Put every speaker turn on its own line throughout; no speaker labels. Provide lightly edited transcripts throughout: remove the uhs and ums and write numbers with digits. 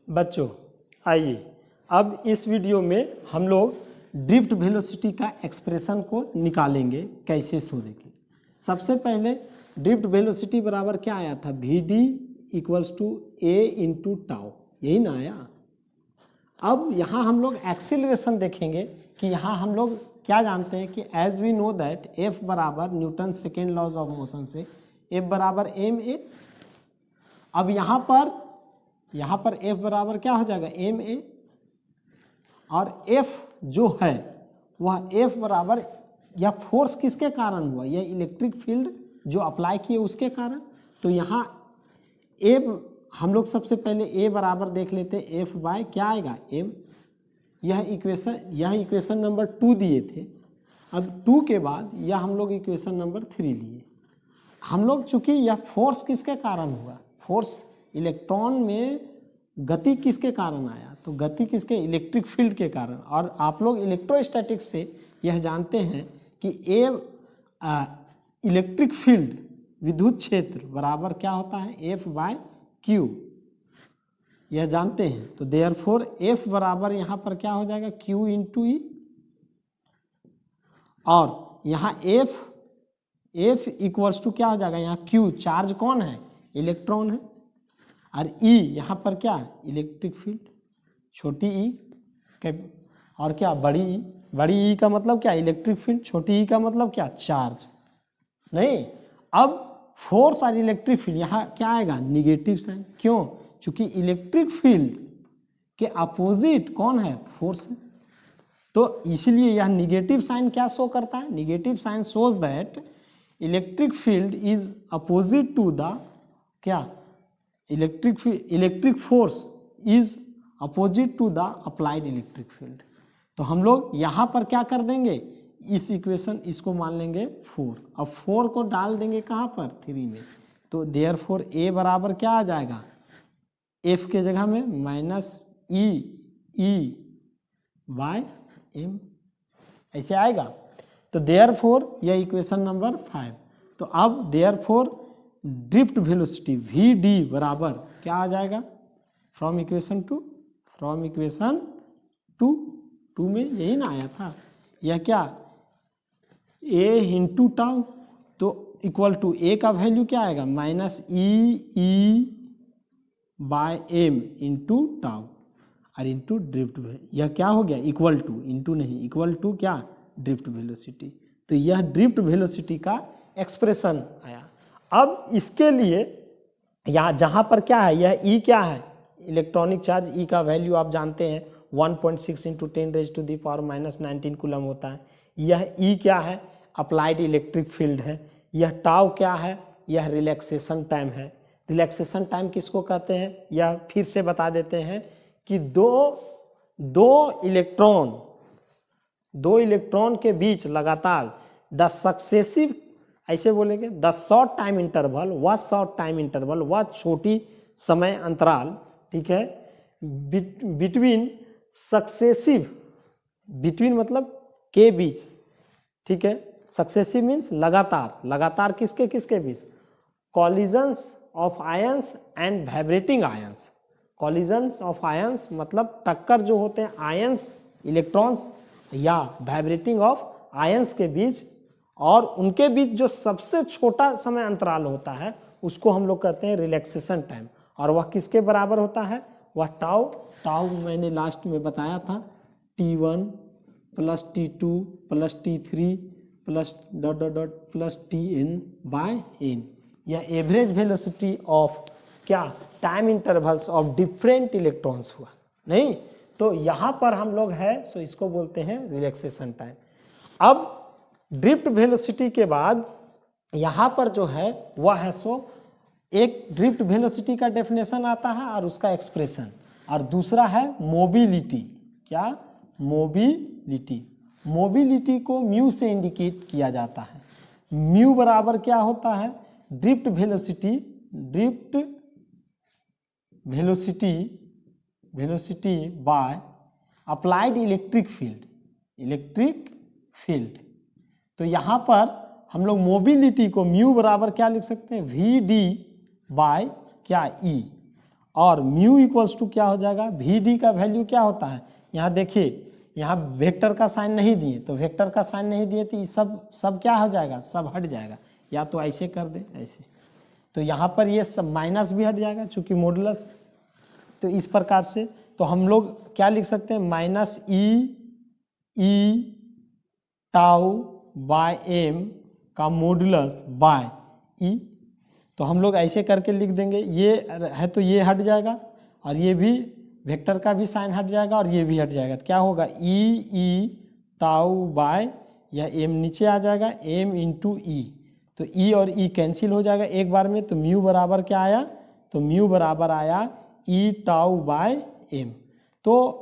बच्चों आइए अब इस वीडियो में हम लोग ड्रिफ्ट वेलोसिटी का एक्सप्रेशन को निकालेंगे कैसे शोधेंगे। सबसे पहले ड्रिफ्ट वेलोसिटी बराबर क्या आया था, Vd equals to a into tau, यही ना आया। अब यहाँ हम लोग एक्सीलरेशन देखेंगे कि यहाँ हम लोग क्या जानते हैं कि as we know that F बराबर Newton second laws of motion से F बराबर ma। अब यहाँ पर F बराबर क्या हो जाएगा ma, और F जो है वह F बराबर यह फोर्स किसके कारण हुआ, यह इलेक्ट्रिक फील्ड जो अप्लाई किए उसके कारण। तो यहाँ A हम लोग सबसे पहले A बराबर देख लेते हैं, F बाय क्या आएगा m। यह इक्वेशन नंबर 2 दिए थे। अब 2 के बाद यह हम लोग इक्वेशन नंबर 3 लिए। हम लोग चूंकि यह फोर्स किसके कारण हुआ, फोर्स इलेक्ट्रॉन में गति किसके कारण आया, तो गति किसके, इलेक्ट्रिक फील्ड के कारण। और आप लोग इलेक्ट्रोस्टैटिक्स से यह जानते हैं कि इलेक्ट्रिक फील्ड विद्युत क्षेत्र बराबर क्या होता है F बाय Q, यह जानते हैं। तो देयरफॉर F बराबर यहाँ पर क्या हो जाएगा Q इंटू ई, और यहाँ F इक्वल्स टू क्या हो जाएगा, यहाँ Q चार्ज कौन है, इलेक्ट्रॉन है, और E यहाँ पर क्या है, इलेक्ट्रिक फील्ड, छोटी ई और क्या बड़ी ई। बड़ी ई का मतलब क्या, इलेक्ट्रिक फील्ड, छोटी ई का मतलब क्या, चार्ज नहीं। अब फोर्स और इलेक्ट्रिक फील्ड यहाँ क्या आएगा, निगेटिव साइन। क्यों, क्योंकि इलेक्ट्रिक फील्ड के अपोजिट कौन है, फोर्स है। तो इसीलिए यह निगेटिव साइन क्या शो करता है, negative sign shows that electric field is opposite to the क्या, electric force is opposite to the applied electric field. तो हम लोग यहाँ पर क्या कर देंगे, इस इक्वेशन इसको मान लेंगे 4। अब 4 को डाल देंगे कहाँ पर, 3 में। तो देयरफॉर A बराबर क्या आ जाएगा, F के जगह में माइनस E बाय m, ऐसे आएगा। तो देयरफॉर यह इक्वेशन नंबर 5। तो अब देयरफॉर ड्रिफ्ट वेलोसिटी Vd बराबर क्या आ जाएगा, फ्रॉम इक्वेशन 2 में यही ना आया था, यह क्या a इंटू टाउ, तो इक्वल टू a का वैल्यू क्या आएगा, minus E by m into tau और इंटू ड्रिफ्ट, यह क्या हो गया, इक्वल टू, इंटू नहीं, इक्वल टू क्या, ड्रिफ्ट वेलोसिटी। तो यह ड्रिफ्ट वेलोसिटी का एक्सप्रेशन आया। अब इसके लिए यहाँ जहाँ पर क्या है, यह E क्या है, इलेक्ट्रॉनिक चार्ज, E का वैल्यू आप जानते हैं 1.6 इंटू 10⁻⁻⁹ कूलम होता है। यह E क्या है, अप्लाइड इलेक्ट्रिक फील्ड है। यह टाउ क्या है, यह रिलैक्सेशन टाइम है। रिलैक्सेशन टाइम किसको कहते हैं, यह फिर से बता देते हैं कि दो इलेक्ट्रॉन के बीच लगातार द सक्सेसिव, ऐसे बोलेंगे द शॉर्ट टाइम इंटरवल, वह छोटी समय अंतराल, ठीक है, बिटवीन सक्सेसिव, बिटवीन मतलब के बीच, ठीक है, सक्सेसिव मीन्स लगातार किसके बीच, collisions of ions and vibrating ions. Collisions of ions मतलब टक्कर जो होते हैं आयंस, इलेक्ट्रॉन्स या वाइब्रेटिंग ऑफ आयंस के बीच, और उनके बीच जो सबसे छोटा समय अंतराल होता है उसको हम लोग कहते हैं रिलैक्सेशन टाइम। और वह किसके बराबर होता है, वह टाउ मैंने लास्ट में बताया था, T1 plus T2 plus T3 plus plus Tn by n। यह एवरेज वेलोसिटी ऑफ क्या, time intervals of different electrons हुआ नहीं। तो यहाँ पर हम लोग है सो इसको बोलते हैं रिलैक्सेशन टाइम। अब ड्रिफ्ट वेलोसिटी के बाद यहाँ पर जो है वह है सो एक ड्रिफ्ट वेलोसिटी का डेफिनेशन आता है और उसका एक्सप्रेशन, और दूसरा है मोबिलिटी। क्या, मोबिलिटी को म्यू से इंडिकेट किया जाता है। म्यू बराबर क्या होता है, drift velocity by applied electric field. तो यहाँ पर हम लोग मोबिलिटी को म्यू बराबर क्या लिख सकते हैं, Vd बाय क्या E, और म्यू इक्वल्स टू क्या हो जाएगा, वी डी का वैल्यू क्या होता है, यहाँ देखिए यहाँ वेक्टर का साइन नहीं दिए, तो वेक्टर का साइन नहीं दिए तो ये सब क्या हो जाएगा, सब हट जाएगा, या तो ऐसे कर दे ऐसे, तो यहाँ पर ये सब माइनस भी हट जाएगा चूंकि मॉडुलस। तो इस प्रकार से तो हम लोग क्या लिख सकते हैं, माइनस ई टाउ बाय एम का मॉडुलस बाय ई, तो हम लोग ऐसे करके लिख देंगे, ये है तो ये हट जाएगा और ये भी वेक्टर का भी साइन हट जाएगा और ये भी हट जाएगा, तो क्या होगा ई टाउ बाय, या एम नीचे आ जाएगा एम इंटू ई, तो ई और ई कैंसिल हो जाएगा एक बार में, तो म्यू बराबर क्या आया, तो म्यू बराबर आया ई टाउ बाय एम। तो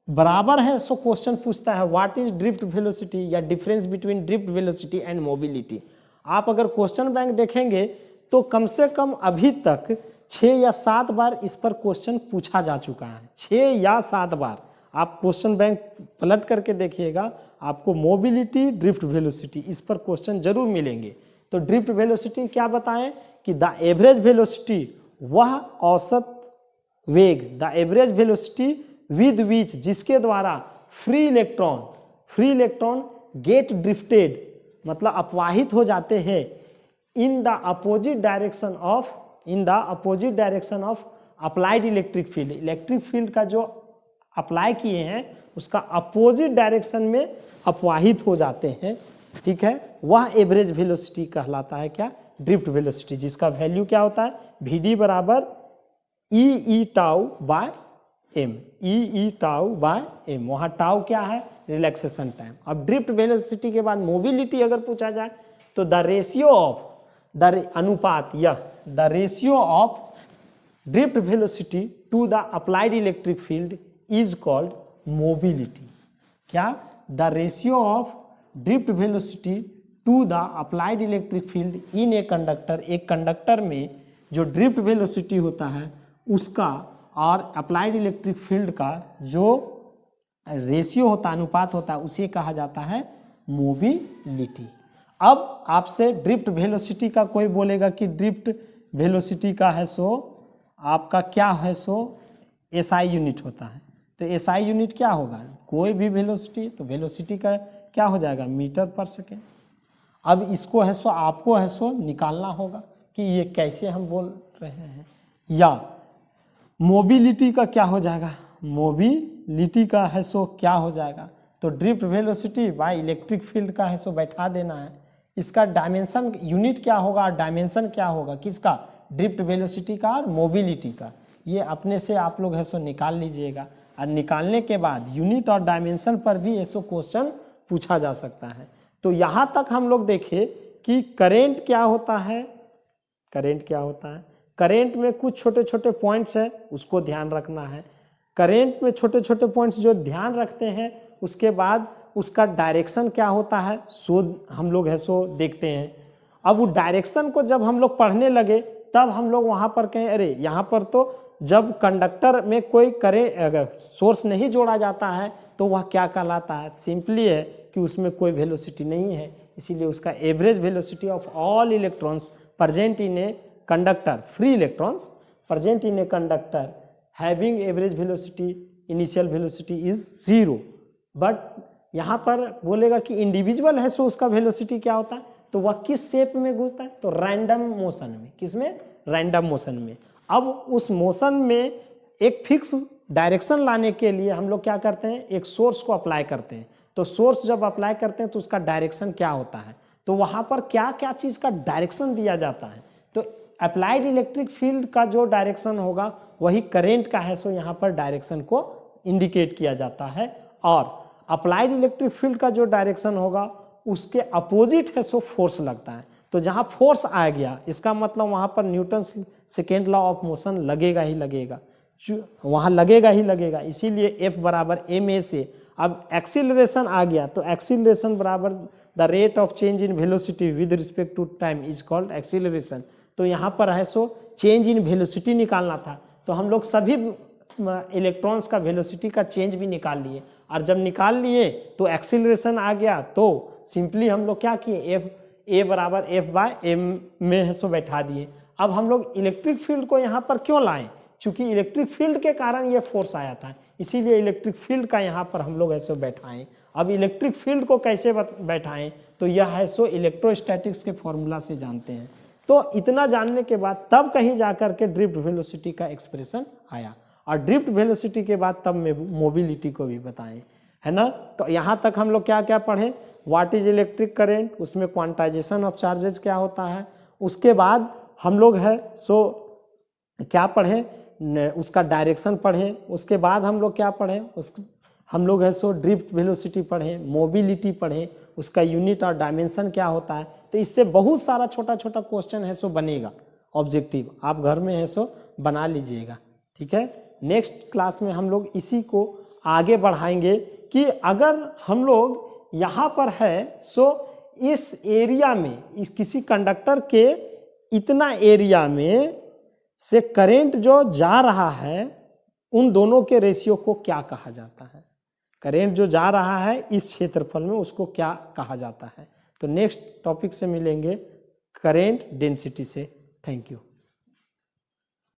बराबर है, सो क्वेश्चन पूछता है व्हाट इज ड्रिफ्ट वेलोसिटी या difference between drift velocity and mobility. आप अगर क्वेश्चन बैंक देखेंगे तो कम से कम अभी तक 6 या 7 बार इस पर क्वेश्चन पूछा जा चुका है, 6 या 7 बार। आप क्वेश्चन बैंक पलट करके देखिएगा, आपको मोबिलिटी ड्रिफ्ट वेलोसिटी इस पर क्वेश्चन जरूर मिलेंगे। तो ड्रिफ्ट वेलोसिटी क्या बताएं कि द एवरेज वेलोसिटी, वह औसत वेग, the average velocity with which, जिसके द्वारा फ्री इलेक्ट्रॉन गेट ड्रिफ्टेड, मतलब अपवाहित हो जाते हैं in the opposite direction of applied electric field. Electric field का जो अप्लाई किए हैं उसका अपोजिट डायरेक्शन में अपवाहित हो जाते हैं, ठीक है, वह एवरेज वेलोसिटी कहलाता है क्या, ड्रिफ्ट वेलोसिटी, जिसका वैल्यू क्या होता है, वी डी बराबर ई टाउ बाय एम, ई टाउ बाय एम। वहाँ टाउ क्या है, रिलैक्सेशन टाइम। अब ड्रिफ्ट वेलोसिटी के बाद मोबिलिटी अगर पूछा जाए तो द रेशियो ऑफ, अनुपात, यह the ratio of drift velocity to the applied electric field is called mobility. क्या, the ratio of drift velocity to the applied electric field in a conductor, एक कंडक्टर में जो ड्रिफ्ट वेलोसिटी होता है उसका और अप्लाइड इलेक्ट्रिक फील्ड का जो रेशियो होता है, अनुपात होता है, उसे कहा जाता है मोबिलिटी। अब आपसे ड्रिफ्ट वेलोसिटी का कोई बोलेगा कि ड्रिफ्ट वेलोसिटी का है सो आपका क्या है, सो एसआई यूनिट होता है, तो एसआई यूनिट क्या होगा, कोई भी वेलोसिटी, तो वेलोसिटी का क्या हो जाएगा, मीटर पर सेकेंड। अब इसको है सो आपको है सो निकालना होगा कि ये कैसे हम बोल रहे हैं, या मोबिलिटी का क्या हो जाएगा, मोबिलिटी का है सो क्या हो जाएगा, तो drift velocity by electric field का है सो बैठा देना है, इसका डायमेंशन यूनिट क्या होगा, डायमेंशन क्या होगा, किसका, ड्रिफ्ट वेलोसिटी का और मोबिलिटी का, ये अपने से आप लोग है सो निकाल लीजिएगा। और निकालने के बाद यूनिट और डायमेंशन पर भी ऐसो क्वेश्चन पूछा जा सकता है। तो यहाँ तक हम लोग देखें कि करेंट क्या होता है, करेंट क्या होता है, करेंट में कुछ छोटे छोटे पॉइंट्स है उसको ध्यान रखना है। करेंट में छोटे छोटे पॉइंट्स जो ध्यान रखते हैं, उसके बाद उसका डायरेक्शन क्या होता है सो हम लोग है सो देखते हैं। अब वो डायरेक्शन को जब हम लोग पढ़ने लगे तब हम लोग वहाँ पर कहें अरे यहाँ पर तो जब कंडक्टर में कोई अगर सोर्स नहीं जोड़ा जाता है तो वह क्या कहलाता है, सिंपली है कि उसमें कोई वेलोसिटी नहीं है, इसीलिए उसका average velocity of all electrons present in a conductor, free electrons present in a conductor having average velocity, initial velocity is 0। But यहाँ पर बोलेगा कि इंडिविजुअल है सो उसका वेलोसिटी क्या होता है, तो वह किस शेप में घूमता है, तो रैंडम मोशन में, किसमें, रैंडम मोशन में। अब उस मोशन में एक फिक्स डायरेक्शन लाने के लिए हम लोग क्या करते हैं, एक सोर्स को अप्लाई करते हैं। तो सोर्स जब अप्लाई करते हैं तो उसका डायरेक्शन क्या होता है, तो वहाँ पर क्या क्या चीज़ का डायरेक्शन दिया जाता है, तो अप्लाइड इलेक्ट्रिक फील्ड का जो डायरेक्शन होगा वही करेंट का है, सो यहाँ पर डायरेक्शन को इंडिकेट किया जाता है। और अप्लाइड इलेक्ट्रिक फील्ड का जो डायरेक्शन होगा उसके अपोजिट है सो फोर्स लगता है। तो जहाँ फोर्स आ गया इसका मतलब वहाँ पर Newton second law of motion लगेगा ही लगेगा, वहाँ लगेगा ही लगेगा, इसीलिए F बराबर ma से। अब एक्सीलरेशन आ गया तो एक्सीलरेशन बराबर the rate of change in velocity with respect to time is called acceleration. तो यहाँ पर है सो चेंज इन वेलोसिटी निकालना था, तो हम लोग सभी इलेक्ट्रॉन्स का वेलोसिटी का चेंज भी निकाल लिए, और जब निकाल लिए तो एक्सीलरेशन आ गया, तो सिंपली हम लोग क्या किए, A बराबर F बाय M में है सो बैठा दिए। अब हम लोग इलेक्ट्रिक फील्ड को यहाँ पर क्यों लाएं, क्योंकि इलेक्ट्रिक फील्ड के कारण ये फोर्स आया था, इसीलिए इलेक्ट्रिक फील्ड का यहाँ पर हम लोग ऐसे बैठाएं। अब इलेक्ट्रिक फील्ड को कैसे बैठाएं, तो यह है सो इलेक्ट्रोस्टैटिक्स के फॉर्मूला से जानते हैं। तो इतना जानने के बाद तब कहीं जाकर के ड्रिफ्ट वेलोसिटी का एक्सप्रेशन आया, और ड्रिफ्ट वेलोसिटी के बाद तब मोबिलिटी को भी बताएं, है ना। तो यहाँ तक हम लोग क्या क्या पढ़े, व्हाट इज इलेक्ट्रिक करेंट, उसमें क्वांटाइजेशन ऑफ चार्जेस क्या होता है, उसके बाद हम लोग है सो क्या पढ़े, उसका डायरेक्शन पढ़े, उसके बाद हम लोग क्या पढ़े, हम लोग है सो ड्रिफ्ट वेलोसिटी पढ़े, मोबिलिटी पढ़े, उसका यूनिट और डायमेंशन क्या होता है। तो इससे बहुत सारा छोटा छोटा क्वेश्चन है सो बनेगा ऑब्जेक्टिव, आप घर में है सो बना लीजिएगा, ठीक है। नेक्स्ट क्लास में हम लोग इसी को आगे बढ़ाएंगे कि अगर हम लोग यहाँ पर है सो इस एरिया में, इस किसी कंडक्टर के इतना एरिया में से करंट जो जा रहा है, उन दोनों के रेशियो को क्या कहा जाता है, करंट जो जा रहा है इस क्षेत्रफल में उसको क्या कहा जाता है। तो नेक्स्ट टॉपिक से मिलेंगे करंट डेंसिटी से। Thank you.